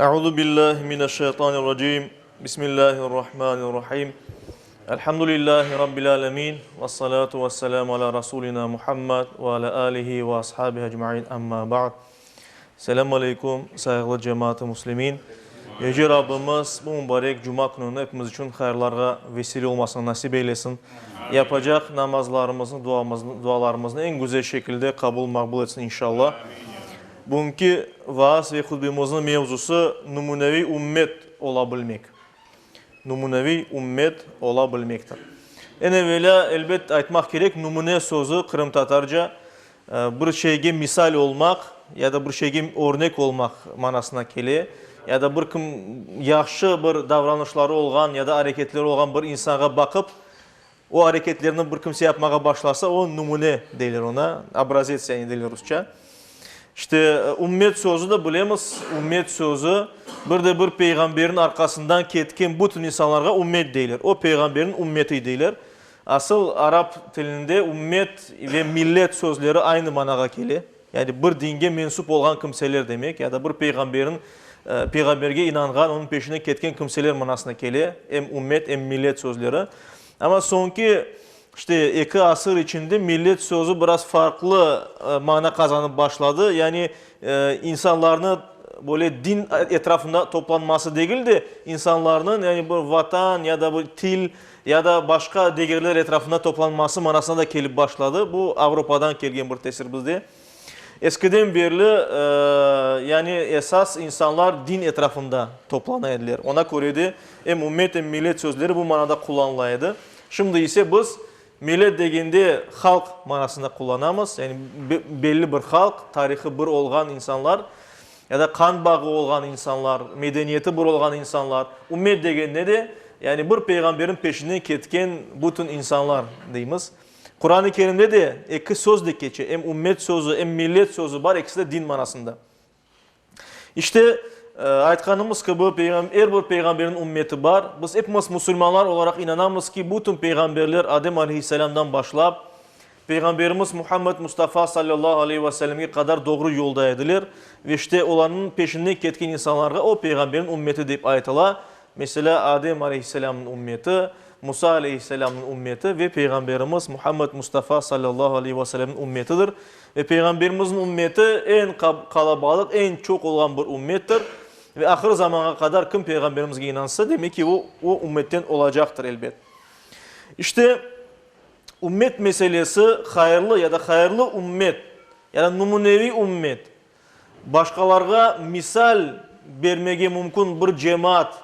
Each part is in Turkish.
Euzu billahi mineşşeytanirracim. Bismillahirrahmanirrahim. Elhamdülillahi rabbil alamin ve salatu vesselamü ala rasulina Muhammed ve ala alihi ve ashabihi ecmaîn. Amma ba'd. Selamun aleyküm saygılı cemaat-i muslimin. Yüce Rabbimiz bu mübarek cuma gününü hepimiz için hayırlara vesile olmasını nasip eylesin. Yapacak namazlarımızın, dualarımızın en güzel şekilde kabul makbul etsin inşallah. Bugünkü vaaz ve hutbemizin mevzusu numunevi ümmet olabilmek. Numunevi ümmet olabilmektir. En evvela elbette aytmak gerek, numune sözü Kırım Tatarca bir şeyge misal olmak ya da bir şeyge örnek olmak manasına geliyor. Ya da bir kim yaxşı bir davranışları olan ya da hareketleri olan bir insana bakıp o hareketlerini bir kimse yapmaya başlarsa o numune deyler ona. Obrazец yani deyler Rusça. İşte ümmet sözü de bilemiz. Ümmet sözü bir peygamberin arkasından ketken bütün insanlara ümmet deyler. O peygamberin ümmeti deyler. Asıl Arap dilinde ümmet ve millet sözleri aynı manaya geliyor. Yani bir dinge mensup olan kimseler demek ya da bir peygamberge inangan, onun peşine ketken kimseler manasına geliyor. Hem ümmet hem millet sözleri. Ama sonki İşte iki asır içinde millet sözü biraz farklı mana kazanıp başladı. Yani insanların böyle din etrafında toplanması değil de insanların yani bu vatan ya da bu dil ya da başka değerler etrafında toplanması manasına da gelip başladı. Bu Avrupa'dan gelgen bir tesir bizde. Eskiden beri yani esas insanlar din etrafında toplanıyorlar. Ona göre de hem ümmet hem millet sözleri bu manada kullanılaydı. Şimdi ise biz millet degende halk manasında kullanamız. Yani belli bir halk, tarihi bir olgan insanlar ya da kan bağı olgan insanlar, medeniyeti bir olgan insanlar. Ümmet degende de yani bir peygamberin peşinden ketken bütün insanlar deyimiz. Kur'an-ı Kerim'de de iki söz de geçiyor. Hem ümmet sözü hem millet sözü var. İkisi de din manasında. İşte aytkanımız ki her bir peygamberin ümmeti var. Biz hepimiz Müslümanlar olarak inanamız ki bütün peygamberler Adem Aleyhisselam'dan başlayıp Peygamberimiz Muhammed Mustafa sallallahu aleyhi ve sellem'e kadar doğru yolda edilir. Ve işte onların peşinden ketken insanlara o peygamberin ümmeti deyip aytılar. Mesela Adem Aleyhisselam'ın ümmeti, Musa Aleyhisselam'ın ümmeti ve Peygamberimiz Muhammed Mustafa sallallahu aleyhi ve sellem'in ümmetidir. Ve Peygamberimizin ümmeti en kalabalık, en çok olan bir ümmettir. Ve ahir zamana kadar kim Peygamberimizge inansa demek ki o ümmetten olacaktır elbet. İşte ümmet meselesi hayırlı ya da hayırlı ümmet ya da numunevi ümmet başkalarına misal vermeye mümkün bir cemaat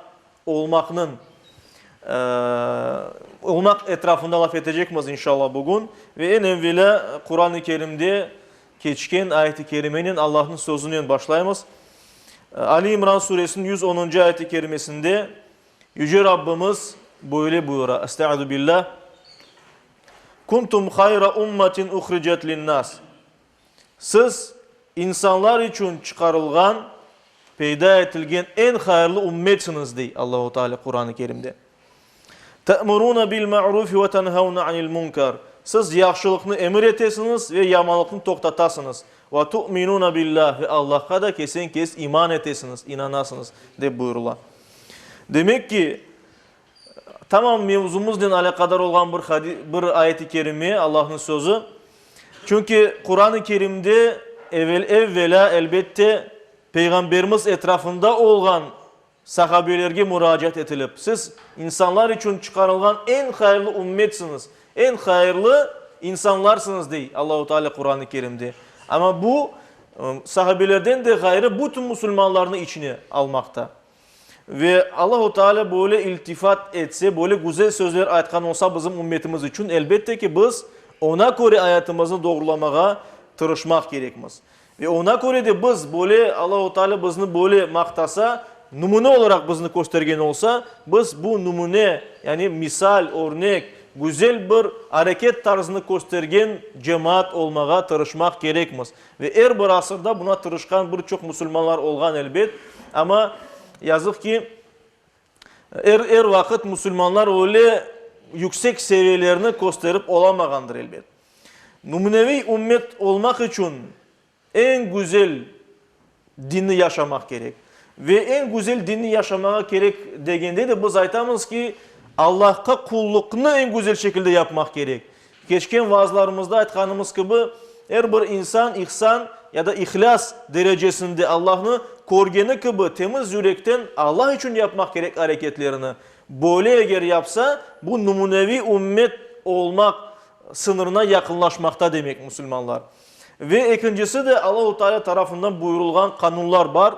olmak etrafında laf edeceğiz inşallah bugün. Ve en evvela Kur'an-ı Kerim'de geçken ayet-i kerimenin Allah'ın sözünden başlayımız. Ali İmran suresinin 110. ayet-i kerimesinde Yüce Rabbimiz böyle buyuruyor. Estaizu billah. Kuntum hayra ummetin uhricet linnas. Siz insanlar için çıkarılgan, peyda etilgen en hayırlı ümmetsiniz dey Allah-u Teala Kur'an-ı Kerim'de. Te'muruna bil ma'ruf ve tenhavna anil munkar. Siz yaxşılıkını emir etesiniz ve yamanlıkını toktatasınız. Ve tu'minuna billah ve Allah'a da kesin iman etesiniz, inanasınız de buyururlar. Demek ki tamam mevzumuzla alakadar olan bir ayet-i kerime Allah'ın sözü. Çünkü Kur'an-ı Kerim'de evvela elbette Peygamberimiz etrafında olan sahabelerge müracaat edilip siz insanlar için çıkarılan en hayırlı ümmetsiniz. En hayırlı insanlarsınız dey Allah-u Teala Kur'an-ı Kerim'de. Ama bu sahabelerden de gayrı bütün Müslümanların içine almakta. Ve Allah-u Teala böyle iltifat etse, böyle güzel sözler aytkan olsa bizim ümmetimiz için elbette ki biz ona göre hayatımızı doğrulamaya tırışmak gerekmez. Ve ona göre de biz böyle Allah-u Teala bizni böyle maktasa, numune olarak bizni göstergen olsa, biz bu numune yani misal, örnek, güzel bir hareket tarzını göstergen cemaat olmaya tırışmak gerekmez. Ve bir asırda buna tırışkan birçok Müslümanlar olgan elbet. Ama yazık ki vakit Müslümanlar öyle yüksek seviyelerini gösterip olamagandır elbet. Numunevi ümmet olmak için en güzel dini yaşamak gerek. ve en güzel dinni yaşamaya gerek degende de biz aytamız ki Allah'a kullukunu en güzel şekilde yapmak gerek. Geçken vaazlarımızda aytkanımız gibi her bir insan ihsan ya da ihlas derecesinde Allah'ını korgeni gibi temiz yürekten Allah için yapmak gerek hareketlerini. Böyle eğer yapsa bu numunevi ümmet olmak sınırına yakınlaşmakta demek Müslümanlar. Ve ikincisi de Allah-u Teala tarafından buyurulgan kanunlar var.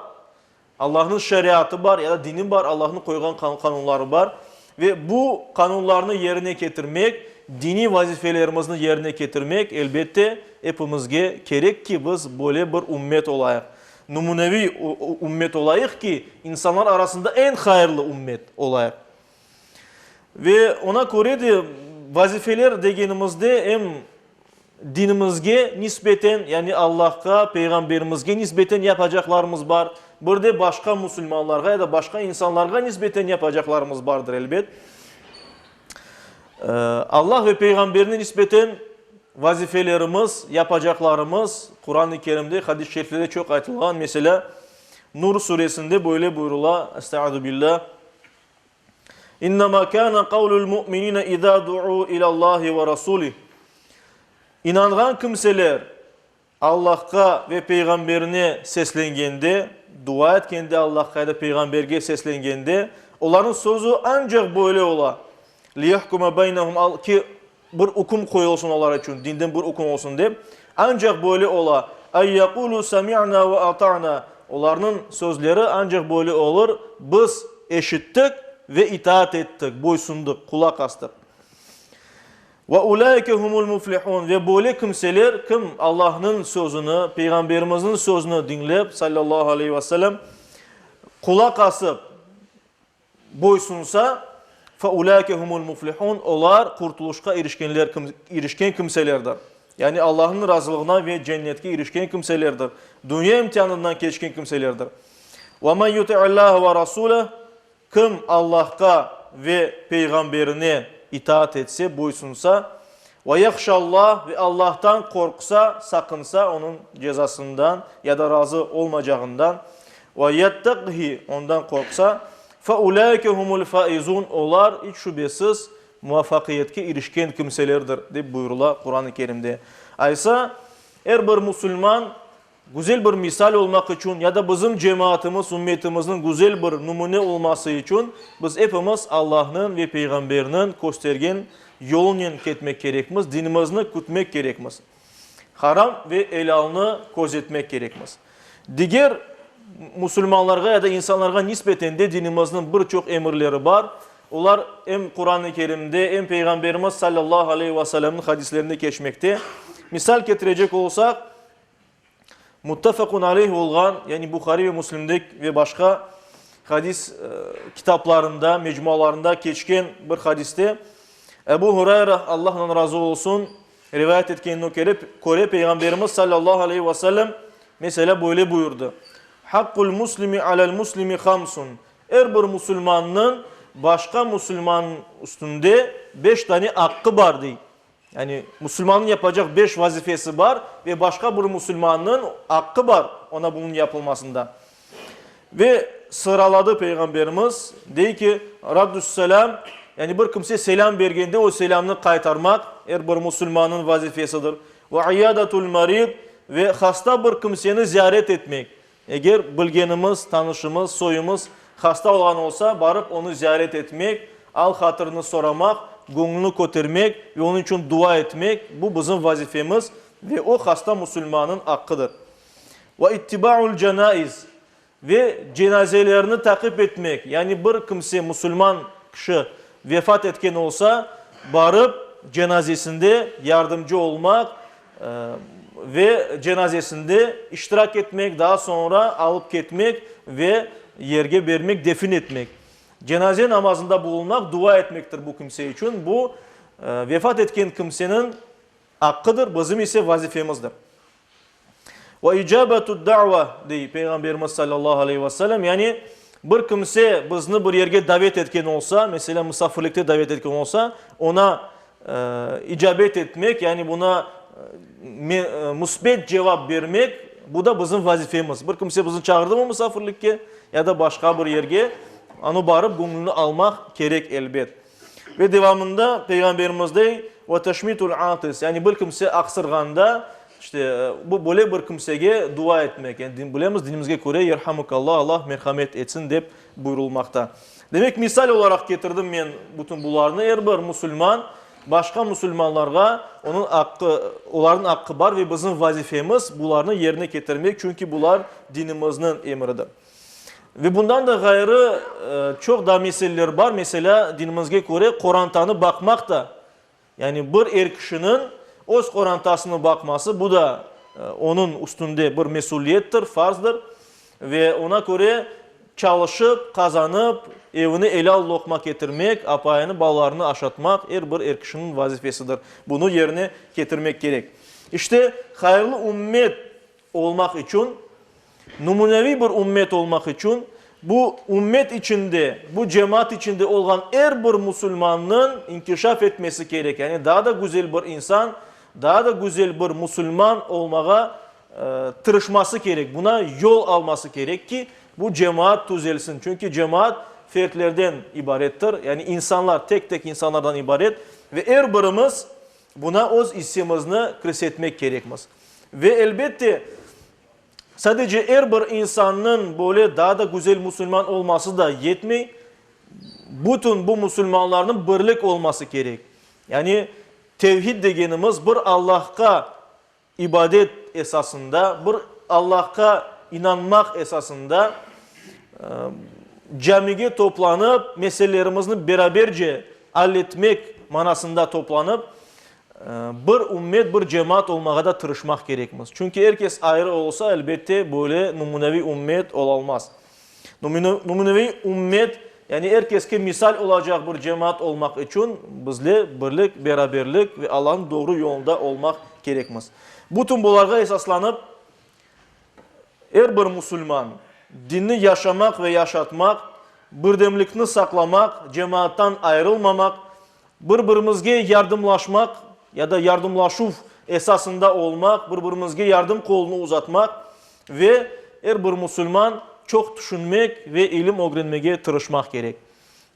Allah'ın şeriatı var ya da dini var, Allah'ın koygan kanunları var. Ve bu kanunlarını yerine getirmek, dini vazifelerimizi yerine getirmek elbette hepimizge gerek ki biz böyle bir ümmet olayıq. Numunevi ümmet olayıq ki insanlar arasında en hayırlı ümmet olayıq. Ve ona göre de vazifeler degenimizde hem dinimizge nispeten yani Allah'a, peygamberimizge nispeten yapacaklarımız var. Burada başka Müslümanlara ya da başka insanlara nispeten yapacaklarımız vardır elbet. Allah ve peygamberine nispeten vazifelerimiz, yapacaklarımız Kur'an-ı Kerim'de, hadis-i şeriflerde çok aytılgan. Mesela Nur suresinde böyle buyrula. Estaizu billah. İnnemâ kâne kavlul mu'minîne izâ du'û ilallâhi ve rasûlih. İnangan kimseler Allah'a ve peygamberine seslengende, dua etkende Allah'a da peygamberge seslengende, onların sözü ancak böyle ola. Liyahkuma beynehum ki bir hukum koyulsun onlar için, dinden bir hukum olsun deyip, ancak böyle ola. Ay yaqulu sami'na ve ata'na. Onların sözleri ancak böyle olur. Biz eşittik ve itaat ettik, boysunduk, kulak astık. Ve ulaike humul muflihun ve böyle kimseler kim Allah'ın sözünü, peygamberimizin sözünü dinleyip sallallahu aleyhi ve sellem kulak asıp boysunsa fe ulaike humul muflihun onlar kurtuluşa erişken kimselerdir. Yani Allah'ın razılığına ve cennetke erişken kimselerdir. Dünya imtihanından geçken kimselerdir. Ve men yuti'allaha ve rasulahu kim Allah'a ve peygamberine itaat etse, boysunsa ve yakşallah ve Allah'tan korksa, sakınsa onun cezasından ya da razı olmayacağından ve yetteqhi ondan korksa fe ulaike humul faizun onlar hiç şüphesiz muvaffakiyetke erişken kimselerdir deyip buyurula Kur'an-ı Kerim'de. Aysa her bir Müslüman güzel bir misal olmak için ya da bizim cemaatimiz, ümmetimizin güzel bir numune olması için biz hepimiz Allah'ın ve peygamberinin göstergen yolundan gitmek gerekmiz, dinimizni kütmek gerekmiz. Haram ve helalını gözetmek gerekmiz. Diğer Müslümanlara ya da insanlara nispeten de dinimizin birçok emirleri var. Onlar hem Kur'an-ı Kerim'de hem Peygamberimiz sallallahu aleyhi ve sellem'in hadislerinde geçmekte. Misal getirecek olsak, muttafakun aleyh olgan yani Bukhari ve Müslim'de ve başka hadis kitaplarında, mecmualarında geçken bir hadiste Ebu Hureyre Allah'ın razı olsun rivayet etkenine göre Peygamberimiz sallallahu aleyhi ve sellem mesela böyle buyurdu. Hakkul muslimi alel muslimi hamsun. Her bir Müslümanın başka Müslümanın üstünde 5 tane hakkı var diye. Yani Müslümanın yapacak 5 vazifesi var ve başka bir Müslümanın hakkı var ona bunun yapılmasında. Ve sıraladı Peygamberimiz diyor ki Raddüsselam yani bir kimse selam vergende o selamını kaytarmak her bir Müslümanın vazifesidir. Ve iyadatul marid ve hasta bir kimseni ziyaret etmek. Eğer bilgenimiz, tanışımız, soyumuz hasta olan olsa barıp onu ziyaret etmek, al hatırını soramak, gönlünü kötürmek ve onun için dua etmek bu bizim vazifemiz ve o hasta Müslümanın hakkıdır. Ve ittiba'ul cenaiz ve cenazelerini takip etmek. Yani bir kimse Müslüman kişi vefat etken olsa barıp cenazesinde yardımcı olmak ve cenazesinde iştirak etmek, daha sonra alıp gitmek ve yerge vermek, defin etmek. Cenaze namazında bulunmak, dua etmektir bu kimse için. Bu vefat etken kimsenin hakkıdır, bizim ise vazifemizdir. Ve icabetud da'va diye Peygamberimiz sallallahu aleyhi ve sellem yani bir kimse bizni bir yerge davet etken olsa, mesela misafirlikte davet etken olsa ona icabet etmek yani buna musbet cevap vermek Bu da bizim vazifemiz. Bir kimse bizni çağırdı mı misafirlikке ya da başka bir yerge, onu barıp gönlünü almak gerek elbet. Ve devamında Peygamberimiz dey ve teşmitul atis, yani bir kimse aksırganda işte bu böyle bir kimsege dua etmek. Yani bilemiz dinimizge göre yerhamukallah, Allah merhamet etsin deyip buyurulmakta. Demek misal olarak getirdim ben bütün bunlarını. Eğer bir Müslüman başka Müslümanlarga onların hakkı var ve bizim vazifemiz bunlarını yerine getirmek. Çünkü bunlar dinimizin emridir. Ve bundan da gayrı çok da meseleler var. Mesela dinimizge göre Kur'an'tanı bakmak da, yani bir kişinin öz Kur'an'tasını bakması, bu da onun üstünde bir mesuliyettir, farzdır. Ve ona göre çalışıp, kazanıp, evini elal lokma getirmek, apayını, ballarını aşatmak bir kişinin vazifesidir. Bunu yerine getirmek gerek. İşte hayırlı ümmet olmak için, numunevi bir ümmet olmak için, bu ümmet içinde, bu cemaat içinde olan bir Müslümanın inkişaf etmesi gerek. Yani daha da güzel bir insan, daha da güzel bir Müslüman olmaya tırışması gerek. Buna yol alması gerek ki bu cemaat düzelsin. Çünkü cemaat fertlerden ibarettir. Yani insanlar tek tek insanlardan ibaret. Ve her birimiz buna öz istemimizi kırsetmek gerekmez. Ve elbette sadece her bir insanın böyle daha da güzel Müslüman olması da yetmiyor. Bütün bu Müslümanların birlik olması gerek. Yani tevhid degenimiz bir Allah'a ibadet esasında, bir Allah'a inanmak esasında camiye toplanıp meselelerimizi beraberce halletmek manasında toplanıp bir ümmet, bir cemaat olmaya da tırışmak gerekmez. Çünkü herkes ayrı olsa elbette böyle numunevi ümmet olamaz. Numunevi ümmet, yani herkeske misal olacak bir cemaat olmak için bizle birlik, beraberlik ve Allah'ın doğru yolunda olmak gerekmez. Bütün bunlara esaslanıp her bir Müslüman dinini yaşamak ve yaşatmak, birdemlikini saklamak, cemaattan ayrılmamak, birbirimizge yardımlaşmak ya da yardımlaşuf esasında olmak, birbirimizge yardım kolunu uzatmak ve her bir Müslüman çok düşünmek ve ilim öğrenmeye tırışmak gerek.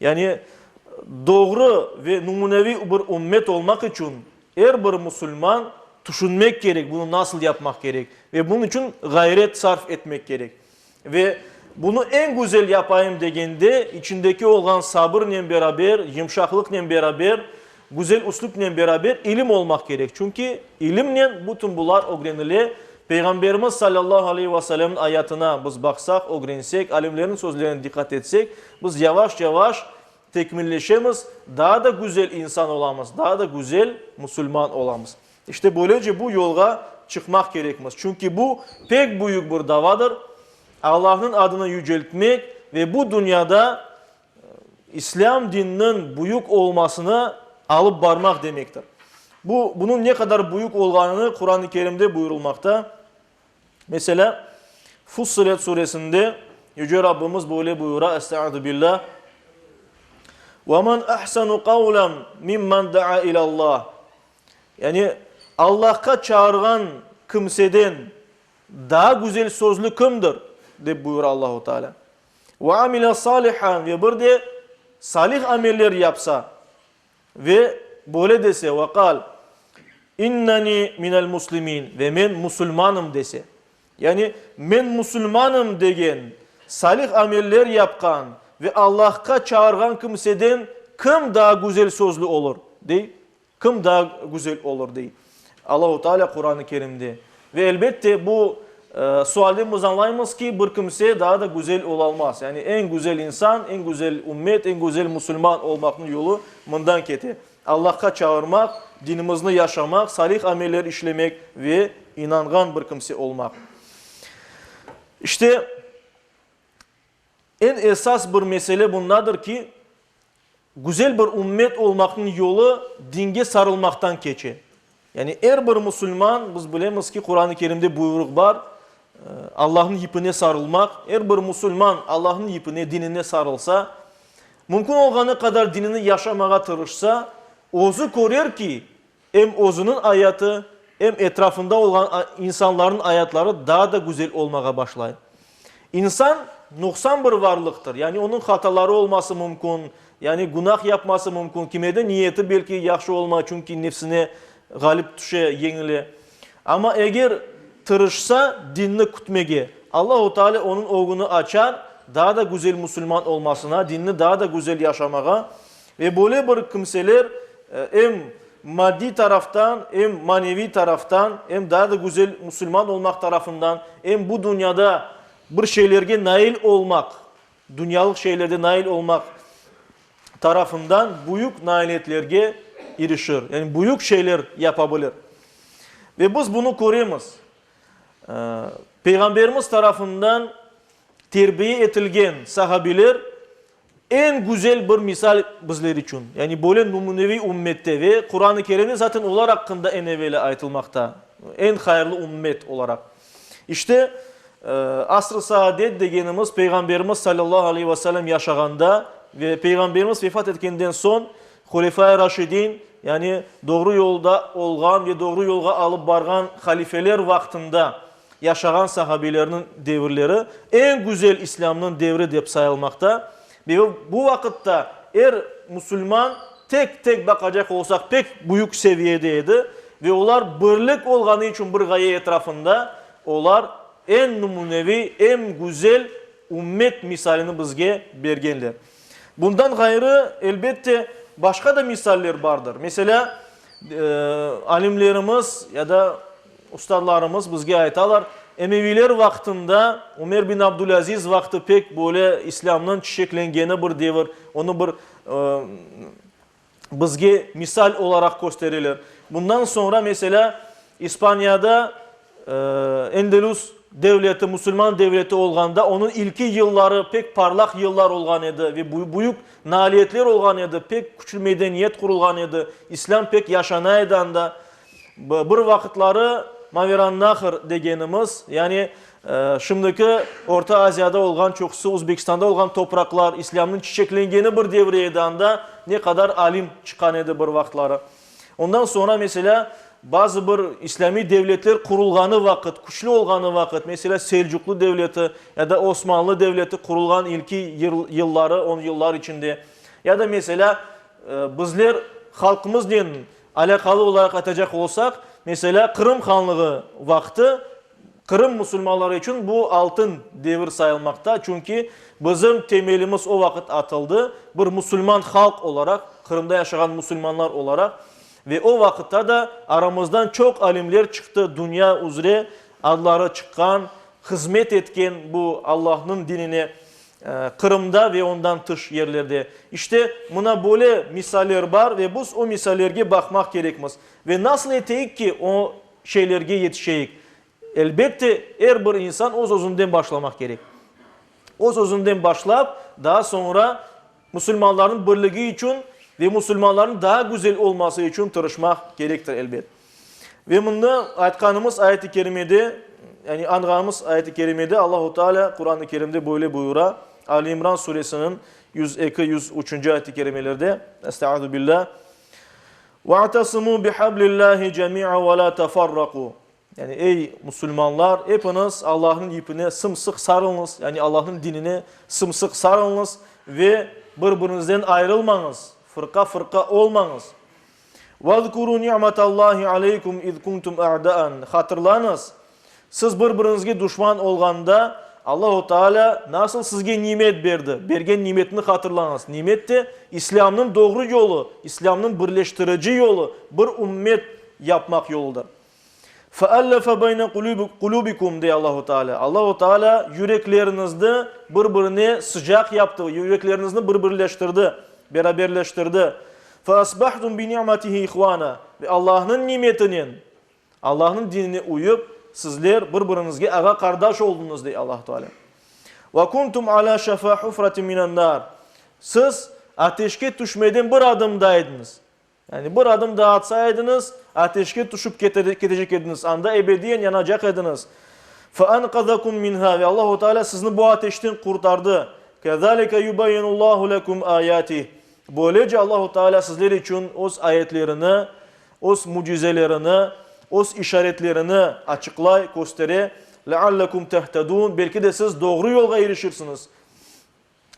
Yani doğru ve numunevi bir ümmet olmak için her bir Müslüman düşünmek gerek, bunu nasıl yapmak gerek ve bunun için gayret sarf etmek gerek. Ve bunu en güzel yapayım degende içindeki olan sabırla beraber, yumuşaklıkla beraber, güzel üslupla beraber ilim olmak gerek. Çünkü ilimle bütün bunlar öğrenilir. Peygamberimiz sallallahu aleyhi ve sellem'in ayatına biz baksak, öğrensek, alimlerin sözlerine dikkat etsek, biz yavaş yavaş tekmilleşemiz, daha da güzel insan olamız, daha da güzel Müslüman olamız. İşte böylece bu yola çıkmak gerekmez. Çünkü bu pek büyük bir davadır. Allah'ın adını yüceltmek ve bu dünyada İslam dininin büyük olmasını alıp varmak demektir. Bunun ne kadar büyük olduğunu Kur'an-ı Kerim'de buyurulmakta. Mesela Fussilet suresinde Yüce Rabbimiz böyle buyura, Estaizu billah. وَمَنْ أَحْسَنُ قَوْلًا مِمَّنْ دَعَا إِلَى اللّٰهِ. Yani Allah'a çağıran kimseden daha güzel sözlü kimdir? De buyur Allah-u Teala. وَعَمِلَ صَالِحًا ve bir de salih ameller yapsa ve böyle dese وَقَالْ اِنَّنِي مِنَ الْمُسْلِمِينَ ve ben Müslümanım dese. Yani ben Müslümanım degen, salih ameller yapkan ve Allah'a çağıran kimseden kim daha güzel sözlü olur? Değil. Kim daha güzel olur değil. Allah-u Teala Kur'an-ı Kerim'de. Ve elbette bu sualden biz anlayımız ki bir kimse daha da güzel olamaz. Yani en güzel insan, en güzel ümmet, en güzel Müslüman olmanın yolu bundan kete. Allah'a çağırmak, dinimizni yaşamak, salih ameller işlemek ve inangan bir kimse olmak. İşte en esas bir mesele bundadır ki güzel bir ümmet olmanın yolu dinge sarılmaktan geçer. Yani her bir Müslüman, biz bilemiz ki Kur'an-ı Kerim'de buyruk var. Allah'ın ipine sarılmak. Her bir Müslüman Allah'ın ipine, dinine sarılsa, mümkün olğanı kadar dinini yaşamaya tırışsa, ozu koruyor ki hem özünün hayatı, hem etrafında olan insanların hayatları daha da güzel olmaya başlayır. İnsan noksan bir varlıktır. Yani onun hataları olması mümkün. Yani günah yapması mümkün. Kimede niyeti belki yaxşı olma çünkü nefsine galip düşe yengili. Ama eğer tırışsa dinini kütmege, Allah-u Teala onun oğunu açar, daha da güzel Müslüman olmasına, dinini daha da güzel yaşamağa ve böyle bir kimseler hem maddi taraftan, hem manevi taraftan, hem daha da güzel Müslüman olmak tarafından, hem bu dünyada bir şeylerge nail olmak, dünyalık şeylerde nail olmak tarafından büyük nailiyetlerge erişir. Yani büyük şeyler yapabilir. Ve biz bunu koruyoruz. Peygamberimiz tarafından terbiye etilgen sahabiler en güzel bir misal bizler için. Yani böyle numunevi ümmette ve Kur'an-ı Kerim'de zaten onlar hakkında en evvela aytılmakta. En hayırlı ümmet olarak. İşte asr-ı saadet degenimiz Peygamberimiz sallallahu aleyhi ve sellem yaşaganda ve Peygamberimiz vefat etkenden son Hulefai Raşidin yani doğru yolda olgan ve doğru yolga alıp bargan halifeler vaktinde yaşagan sahabilerinin devirleri en güzel İslam'ın devri deyip sayılmakta. Ve bu vakitte Müslüman tek tek bakacak olsak pek büyük seviyedeydi. Ve onlar birlik olganı için bir gaye etrafında onlar en numunevi, en güzel ümmet misalini bizge bergenler. Bundan gayrı elbette başka da misaller vardır. Mesela alimlerimiz ya da ustalarımız bizge aytalar. Emeviler vaktinde Ömer bin Abdülaziz vakti pek böyle İslam'ın çiçeklengeni bir devir. Onu bir bizge misal olarak gösterilir. Bundan sonra mesela İspanya'da Endülüs devleti, Müslüman devleti olganda onun ilki yılları pek parlak yıllar olgan edi ve büyük nailiyetler olgan edi. Pek küçük medeniyet kurulgan edi. İslam pek yaşanaydan da bir vakitleri Maveran Nahır degenimiz yani şimdiki Orta Asya'da olgan çoksu Uzbekistan'da olgan topraklar İslam'ın çiçeklengeni bir devriyeden de ne kadar alim çıkan edi bir vakitleri. Ondan sonra mesela bazı bir İslami devletler kurulganı vakit, güçlü olganı vakit, mesela Selçuklu devleti ya da Osmanlı devleti kurulgan ilki yılları, 10 yıllar içinde ya da mesela bizler halkımızla alakalı olarak atacak olsak mesela Kırım Hanlığı vakti Kırım Müslümanları için bu altın devir sayılmakta. Çünkü bizim temelimiz o vakit atıldı. Bir Müslüman halk olarak, Kırım'da yaşayan Müslümanlar olarak ve o vakitte de aramızdan çok alimler çıktı. Dünya üzere adları çıkan, hizmet etken bu Allah'ın dinine Kırım'da ve ondan dış yerlerde. İşte buna böyle misaller var ve biz o misallerge bakmak gerekmez. Ve nasıl eteyik ki o şeylerge yetişeyik? Elbette her bir insan o sözünden başlamak gerek. O sözünden başlayıp daha sonra Müslümanların birliği için ve Müslümanların daha güzel olması için tırışmak gerektir elbet. Ve bunu aytkanımız ayet-i kerimede yani anğamız ayet-i kerimede Allah-u Teala Kur'an-ı Kerim'de böyle buyura. Ali İmran suresinin 102-103. ayet-i kerimelerde Estaizu billah وَاَعْتَصِمُوا بِحَبْلِ اللّٰهِ جَمِيعًا وَلَا تَفَرَّقُوا Yani ey Müslümanlar hepiniz Allah'ın ipine sımsık sarılınız. Yani Allah'ın dinine sımsık sarılınız ve birbirinizden ayrılmanız. Fırka fırka olmanız. وَذْكُرُوا نِعْمَةَ اللّٰهِ عَلَيْكُمْ اِذْ كُنْتُمْ اَعْدَاءً Hatırlanız. Siz birbirinizge düşman olganda Allah-u Teala nasıl sizge nimet verdi? Bergen nimetini hatırlanız. Nimet de İslam'ın doğru yolu, İslam'ın birleştirici yolu, bir ümmet yapmak yoludur. فَأَلَّفَ بَيْنَ قُلُوبِكُمْ diye Allah-u Teala. Allah-u Teala yüreklerinizde birbirine sıcak yaptı, yüreklerinizde birbirleştirdi, beraberleştirdi. فَأَصْبَحْتُمْ بِنِعْمَتِهِ اِخْوَانًا Ve Allah'ın nimetinin, Allah'ın dinine uyup sizler birbirinizge ağa kardeş oldunuz diye Allah Teala. وَكُنْتُمْ عَلَى شَفَا حُفْرَةٍ مِنَ النَّارِ Siz ateşke düşmeden bir adımdaydınız. Yani bir adım daha atsaydınız ateşke düşüp gidecek ediniz. Anda ebediyen yanacak ediniz. فَاَنْقَذَكُمْ مِنْهَا Ve Allah Teala sizi bu ateşten kurtardı. كَذَٰلِكَ يُبَيِّنُ اللّٰهُ لَكُمْ آيَاتِهِ Böylece Allah Teala sizler için o ayetlerini, o mucizelerini, öz işaretlerini açıklay, göstere. لَعَلَّكُمْ تَهْتَدُونَ Belki de siz doğru yolga erişirsiniz.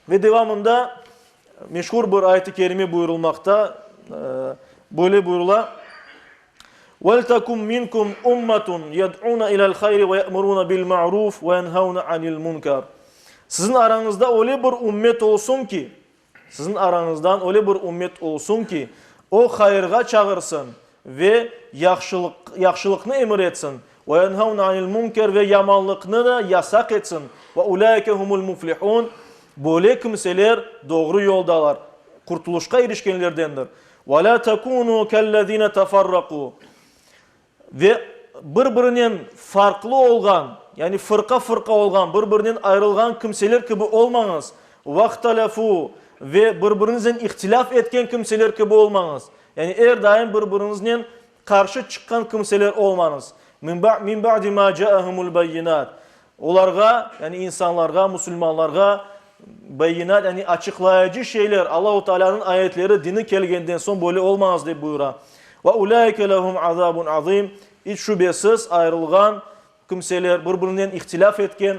Ve devamında meşhur bir ayet-i kerime buyurulmakta. Böyle buyurula. وَلْتَكُمْ مِنْكُمْ اُمَّةٌ يَدْعُونَ اِلَى الْخَيْرِ وَيَأْمُرُونَ بِالْمَعْرُوفِ وَيَنْهَوْنَ عَنِ الْمُنْكَرِ Sizin aranızda öyle bir ümmet olsun ki, sizin aranızdan öyle bir ümmet olsun ki, o hayırga çağırsın ve yaxşılıkını emir etsin. وَيَنْهَوْنَ عَنِ الْمُنْكَرِ Ve yamanlıkını da yasak etsin. وَاُولَٰئِكَ هُمُ الْمُفْلِحُونَ Böyle kimseler doğru yoldalar. Kurtuluşa erişkenlerdendir. وَلَا تَكُونُوا كَالَّذ۪ينَ تَفَرَّقُوا Ve birbirinin farklı olgan, yani fırka olgan, birbirinin ayrılgan kimseler gibi olmanız. وَاخْتَلَفُوا Ve birbirinizden ihtilaf etken kimseler gibi olmanız. Yani her daim birbirinizden karşı çıkan kimseler olmanız. مِنْ بَعْدِ مَا جَاءَهُمُ الْبَيِّنَاتِ Onlarga, yani insanlarga, Müslümanlarga beyinat, yani açıklayıcı şeyler, Allah-u Teala'nın ayetleri dini kelgenden son böyle olmaz diye buyura. وَاُولَٰئِكَ لَهُمْ عَذَابٌ عَظِيمٌ Hiç şüphesiz ayrılgan kimseler, birbirinden ihtilaf etken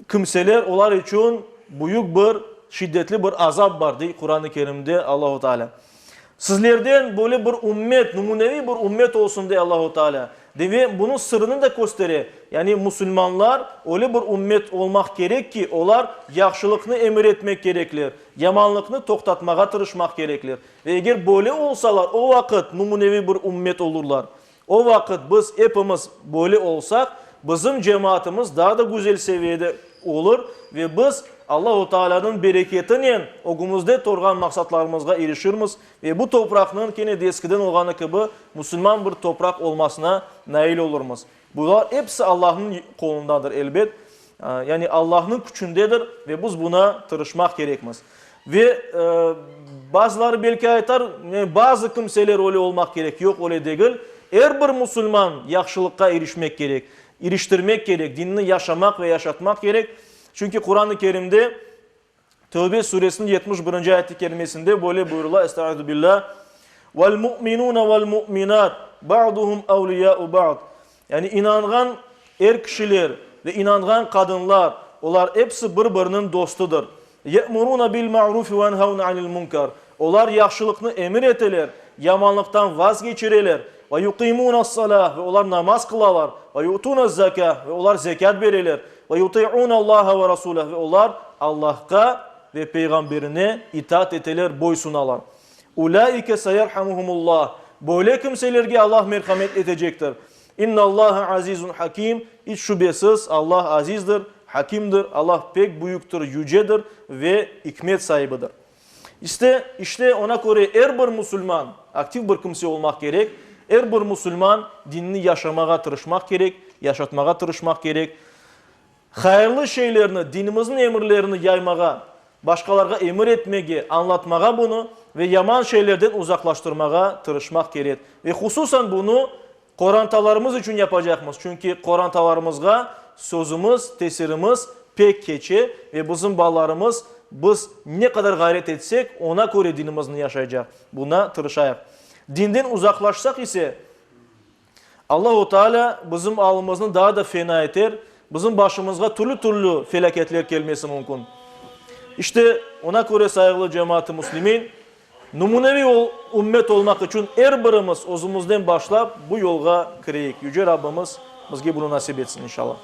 kimseler, onlar için büyük bir, şiddetli bir azap var diye Kur'an-ı Kerim'de Allah-u Teala. Sizlerden böyle bir ümmet, numunevi bir ümmet olsun diye Allah-u Teala. Ve bunun sırrını da gösteriyor. Yani Müslümanlar öyle bir ümmet olmak gerek ki, onlar yaxşılıkını emir etmek gereklir. Yamanlıkını toktatmağa tırışmak gereklir. Ve eğer böyle olsalar, o vakit numunevi bir ümmet olurlar. O vakit biz hepimiz böyle olsak, bizim cemaatimiz daha da güzel seviyede olur ve biz Allah-u Teala'nın bereketini ogumuzda torgan maksatlarımızga erişirmiz ve bu toprakның kene de eskiden olganı gibi Müslüman bir toprak olmasına nail olurmuz. Bunlar hepsi Allah'ın kolundadır elbet. Yani Allah'ın gücündedir ve biz buna tırışmak gerekmez. Ve bazıları belki aytar, bazı kimseler öyle olmak gerek. Yok öyle değil. Her bir Müslüman yaxşılıkka erişmek gerek. Eriştirmek gerek. Dinini yaşamak ve yaşatmak gerek. Çünkü Kur'an-ı Kerim'de Tevbe suresinin 71. ayet-i kerimesinde böyle buyurula. Estaizu billah. وَالْمُؤْمِنُونَ وَالْمُؤْمِنَاتِ بَعْضُهُمْ اَوْلِيَاءُ بَعْضٍ Yani inangan kişiler ve inangan kadınlar, onlar hepsi birbirinin dostudur. يَأْمُرُونَ بِالْمَعْرُوفِ وَاَنْهَوْنَ عَنِ الْمُنْكَرِ Onlar yaxşılıkını emir eteler, yamanlıktan vazgeçireler. وَيُقِيمُونَ الصَّلَاةِ Ve onlar namaz kılalar. وَيُؤْتُونَ الزَّكَاةِ Ve onlar zekat verirler. وَيُطِعُونَ اللّٰهَ وَرَسُولَهُ Ve onlar Allah'a ve peygamberine itaat eteler, boysunalar. اُولَٰئِكَ سَيَرْحَمُهُمُ اللّٰهِ Böyle kimselerge Allah merhamet edecektir. اِنَّ اللّٰهَ azizun hakim Hiç şüphesiz Allah azizdir, hakimdir. Allah pek büyüktür, yücedir ve hikmet sahibidir. İşte ona göre her bir Müslüman aktif bir kimse olmak gerek. Her bir Müslüman dinini yaşamaya tırışmak gerek, yaşatmaya tırışmak gerek. Hayırlı şeylerini, dinimizin emirlerini yaymağa, başkalarına emir etmeye, anlatmağa bunu ve yaman şeylerden uzaklaştırmağa tırışmak gerek. Ve hususan bunu korantalarımız için yapacağımız. Çünkü korantalarımızga sözümüz, tesirimiz pek keçi ve bizim bağlarımız biz ne kadar gayret etsek ona göre dinimizini yaşayacak. Buna tırışayak. Dinden uzaklaşsak ise Allah-u Teala bizim alımızını daha da fena eter. Bizim başımızga türlü felaketler gelmesi mümkün. İşte ona göre saygılı cemaat-i Müslümin, numunevi ümmet olmak için her birimiz özümüzden başlap bu yolga kireyik. Yüce Rabbimiz bizge bunu nasip etsin inşallah.